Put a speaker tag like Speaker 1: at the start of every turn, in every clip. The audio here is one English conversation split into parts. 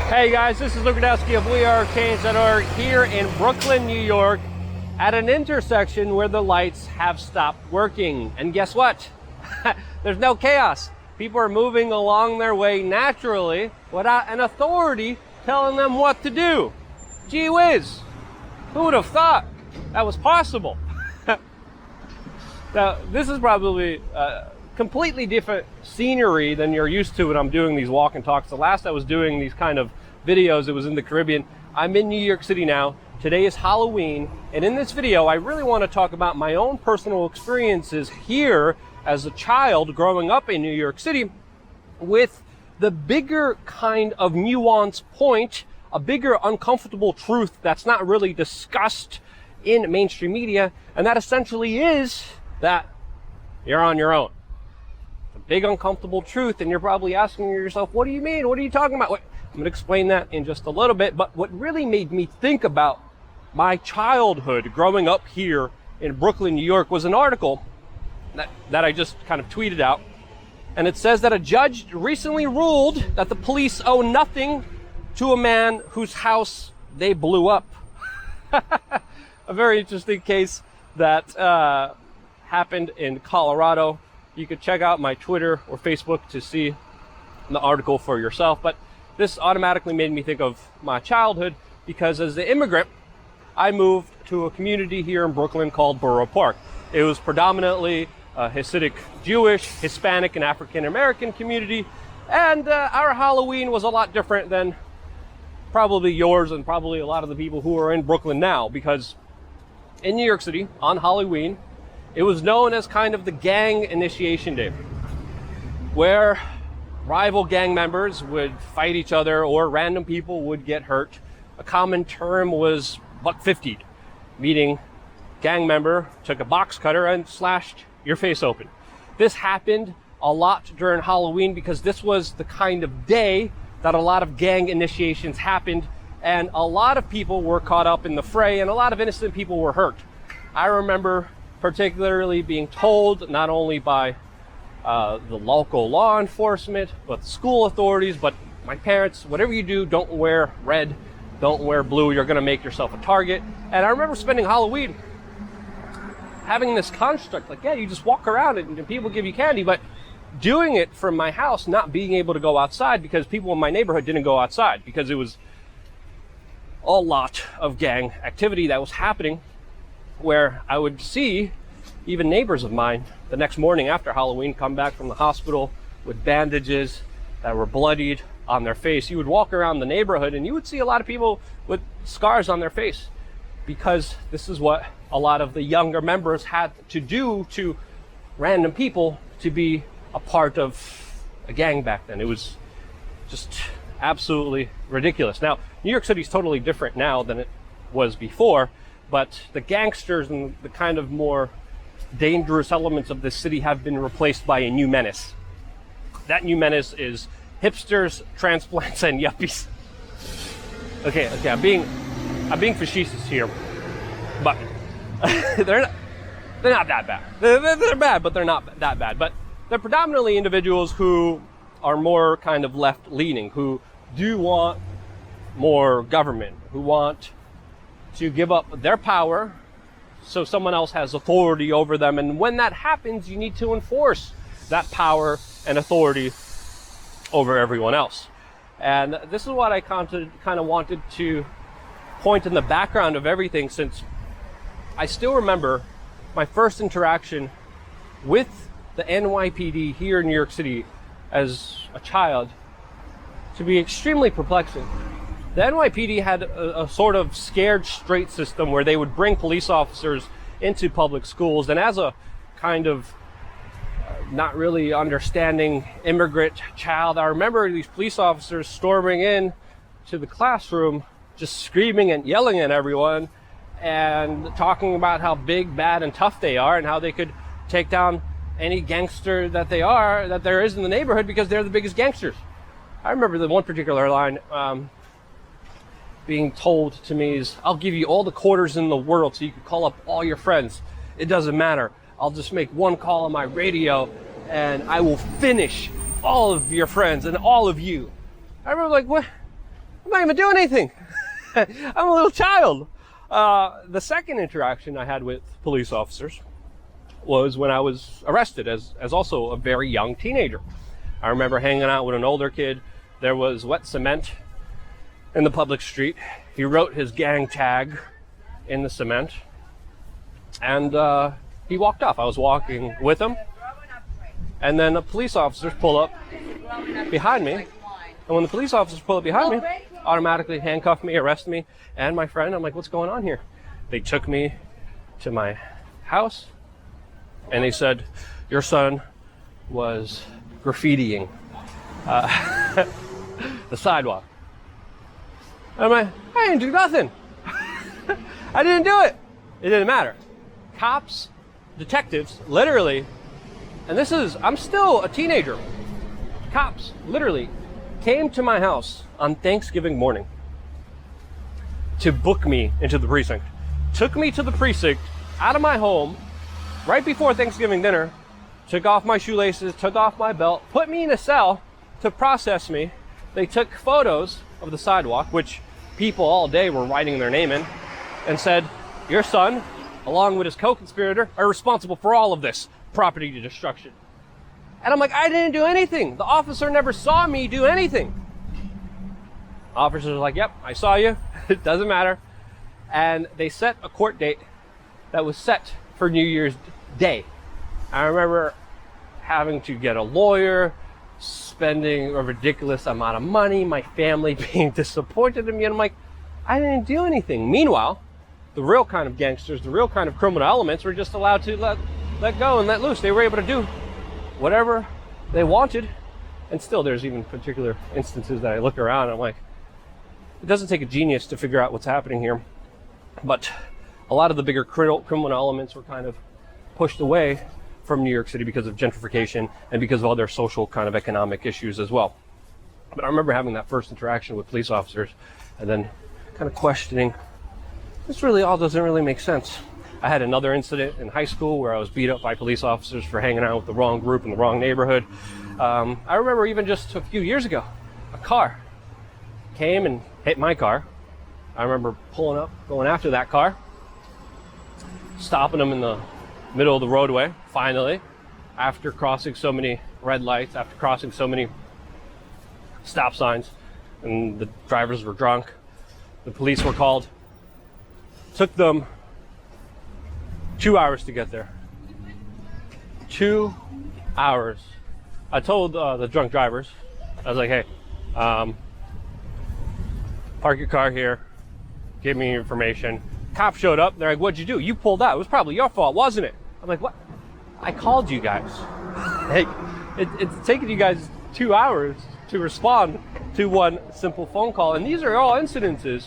Speaker 1: Hey guys, this is Luke Radowski of WeAreChange.org here in Brooklyn, New York, at an intersection where the lights have stopped working. And guess what? There's no chaos. People are moving along their way naturally without an authority telling them what to do. Gee whiz, who would have thought that was possible? Now, this is probably completely different scenery than you're used to when I'm doing these walk and talks. The last I was doing these kind of videos, it was in the Caribbean. I'm in New York City now. Today is Halloween, and in this video I really want to talk about my own personal experiences here as a child growing up in New York City, with the bigger kind of nuance point, a bigger uncomfortable truth that's not really discussed in mainstream media, and that essentially is that you're on your own. It's a big uncomfortable truth, and you're probably asking yourself, what do you mean? What are you talking about? I'm going to explain that in just a little bit, but what really made me think about my childhood growing up here in Brooklyn, New York, was an article that I just kind of tweeted out, and it says that a judge recently ruled that the police owe nothing to a man whose house they blew up. A very interesting case that happened in Colorado. You could check out my Twitter or Facebook to see the article for yourself, but this automatically made me think of my childhood, because as an immigrant, I moved to a community here in Brooklyn called Borough Park. It was predominantly a Hasidic, Jewish, Hispanic, and African American community, and our Halloween was a lot different than probably yours and probably a lot of the people who are in Brooklyn now, because in New York City on Halloween, it was known as kind of the gang initiation day, where rival gang members would fight each other or random people would get hurt. A common term was buck 50'd, meaning gang member took a box cutter and slashed your face open. This happened a lot during Halloween because this was the kind of day that a lot of gang initiations happened, and a lot of people were caught up in the fray and a lot of innocent people were hurt. I remember particularly being told, not only by the local law enforcement, but the school authorities, but my parents, whatever you do, don't wear red, don't wear blue, you're gonna make yourself a target. And I remember spending Halloween having this construct, like, yeah, you just walk around and people give you candy, but doing it from my house, not being able to go outside because people in my neighborhood didn't go outside because it was a lot of gang activity that was happening, where I would see even neighbors of mine the next morning after Halloween come back from the hospital with bandages that were bloodied on their face. You would walk around the neighborhood and you would see a lot of people with scars on their face, because this is what a lot of the younger members had to do to random people to be a part of a gang back then. It was just absolutely ridiculous. Now, New York City is totally different now than it was before, but the gangsters and the kind of more dangerous elements of this city have been replaced by a new menace. That new menace is hipsters, transplants, and yuppies. Okay, I'm being facetious here, but they're not that bad. They're bad, but they're not that bad. But they're predominantly individuals who are more kind of left-leaning, who do want more government, who want to give up their power so someone else has authority over them. And when that happens, you need to enforce that power and authority over everyone else. And this is what I kind of wanted to point in the background of everything, since I still remember my first interaction with the NYPD here in New York City as a child to be extremely perplexing. The NYPD had a sort of scared straight system where they would bring police officers into public schools, and as a kind of not really understanding immigrant child, I remember these police officers storming in to the classroom, just screaming and yelling at everyone and talking about how big, bad, and tough they are, and how they could take down any gangster that there is in the neighborhood because they're the biggest gangsters. I remember the one particular line being told to me is, I'll give you all the quarters in the world so you can call up all your friends. It doesn't matter. I'll just make one call on my radio and I will finish all of your friends and all of you. I remember like, what I'm not even doing anything. I'm a little child. The second interaction I had with police officers was when I was arrested as also a very young teenager. I remember hanging out with an older kid. There was wet cement in the public street. He wrote his gang tag in the cement, and he walked off. I was walking with him, and then the police officers pull up behind me. And when the police officers pull up behind me, automatically handcuff me, arrest me, and my friend. I'm like, what's going on here? They took me to my house, and they said, your son was graffitiing the sidewalk. And I'm like, I didn't do nothing. I didn't do it. It didn't matter. Cops, detectives, literally, and I'm still a teenager. Cops literally came to my house on Thanksgiving morning to book me into the precinct. Took me to the precinct out of my home right before Thanksgiving dinner, took off my shoelaces, took off my belt, put me in a cell to process me. They took photos of the sidewalk, which people all day were writing their name in, and said, your son, along with his co-conspirator, are responsible for all of this property destruction. And I'm like, I didn't do anything. The officer never saw me do anything. Officers are like, yep, I saw you. It doesn't matter. And they set a court date that was set for New Year's Day. I remember having to get a lawyer, spending a ridiculous amount of money, my family being disappointed in me. And I'm like, I didn't do anything. Meanwhile, the real kind of gangsters, the real kind of criminal elements were just allowed to let go and let loose. They were able to do whatever they wanted. And still, there's even particular instances that I look around and I'm like, it doesn't take a genius to figure out what's happening here. But a lot of the bigger criminal elements were kind of pushed away from New York City because of gentrification and because of other social kind of economic issues as well. But I remember having that first interaction with police officers and then kind of questioning, this really all doesn't really make sense. I had another incident in high school where I was beat up by police officers for hanging out with the wrong group in the wrong neighborhood. I remember even just a few years ago, a car came and hit my car. I remember pulling up, going after that car, stopping them in the middle of the roadway, finally, after crossing so many red lights, after crossing so many stop signs, and the drivers were drunk. The police were called. Took them 2 hours to get there. 2 hours. I told the drunk drivers, I was like, hey, park your car here, give me your information. Cop showed up, they're like, what'd you do? You pulled out, it was probably your fault, wasn't it? I'm like, what? I called you guys. Hey, it's taken you guys 2 hours to respond to one simple phone call. And these are all incidences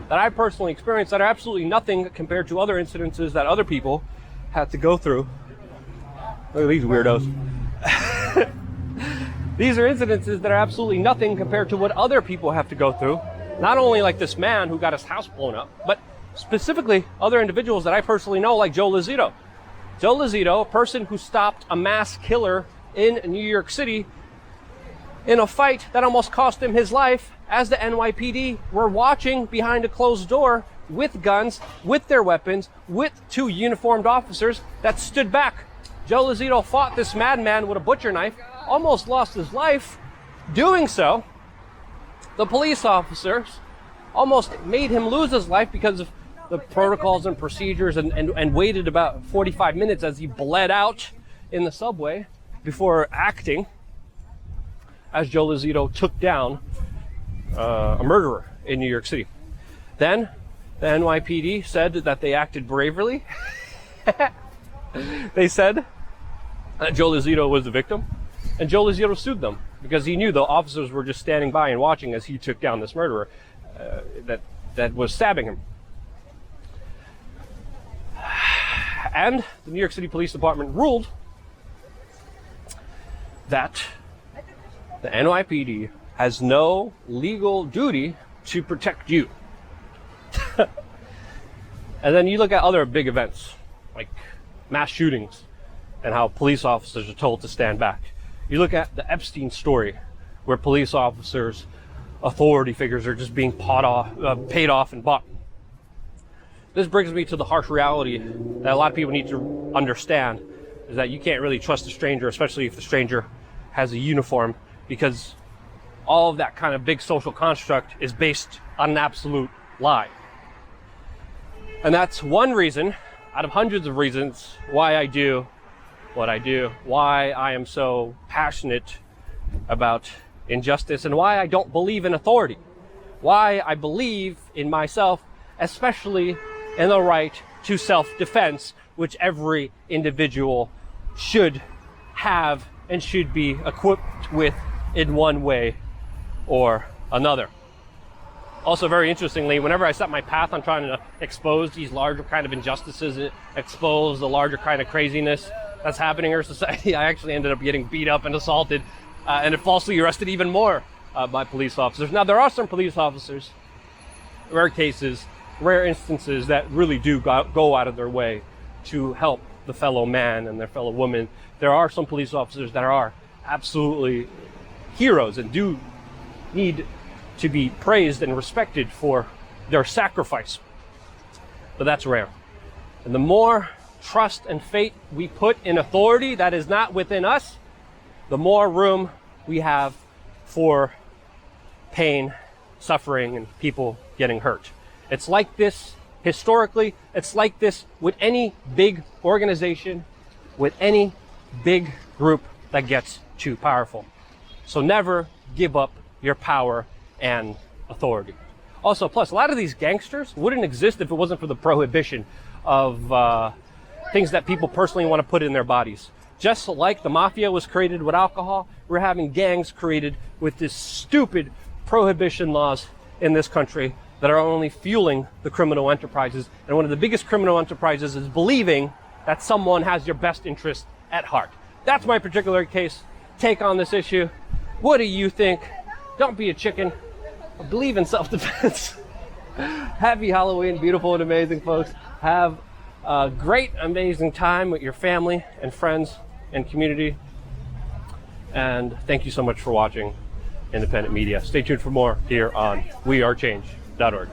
Speaker 1: that I personally experienced that are absolutely nothing compared to other incidences that other people had to go through. Look at these weirdos. These are incidences that are absolutely nothing compared to what other people have to go through. Not only like this man who got his house blown up, but specifically other individuals that I personally know, like Joe Lozito. Joe Lozito, a person who stopped a mass killer in New York City in a fight that almost cost him his life, as the NYPD were watching behind a closed door with guns, with their weapons, with two uniformed officers that stood back. Joe Lozito fought this madman with a butcher knife, almost lost his life. Doing so, the police officers almost made him lose his life because of the protocols and procedures, and waited about 45 minutes as he bled out in the subway before acting as Joe Lozito took down a murderer in New York City. Then the NYPD said that they acted bravely. They said that Joe Lozito was the victim, and Joe Lozito sued them because he knew the officers were just standing by and watching as he took down this murderer that was stabbing him. And the New York City Police Department ruled that the NYPD has no legal duty to protect you. And then you look at other big events like mass shootings and how police officers are told to stand back. You look at the Epstein story, where police officers authority figures are just being paid off and bought. This brings me to the harsh reality that a lot of people need to understand, is that you can't really trust a stranger, especially if the stranger has a uniform, because all of that kind of big social construct is based on an absolute lie. And that's one reason out of hundreds of reasons why I do what I do, why I am so passionate about injustice, and why I don't believe in authority, why I believe in myself, especially in the right to self-defense, which every individual should have and should be equipped with in one way or another. Also, very interestingly, whenever I set my path on trying to expose these larger kind of injustices, expose the larger kind of craziness that's happening in our society, I actually ended up getting beat up and assaulted and falsely arrested even more by police officers. Now, there are some police officers, rare cases, rare instances that really do go out of their way to help the fellow man and their fellow woman. There are some police officers that are absolutely heroes and do need to be praised and respected for their sacrifice. But that's rare. And the more trust and faith we put in authority that is not within us, the more room we have for pain, suffering, and people getting hurt. It's like this historically. It's like this with any big organization, with any big group that gets too powerful. So never give up your power and authority. Also, plus, a lot of these gangsters wouldn't exist if it wasn't for the prohibition of things that people personally want to put in their bodies. Just like the mafia was created with alcohol, we're having gangs created with this stupid prohibition laws in this country that are only fueling the criminal enterprises. And one of the biggest criminal enterprises is believing that someone has your best interest at heart. That's my particular take on this issue. What do you think? Don't be a chicken. Believe in self-defense. Happy Halloween, beautiful and amazing folks. Have a great, amazing time with your family and friends and community. And thank you so much for watching Independent Media. Stay tuned for more here on wearechange.org.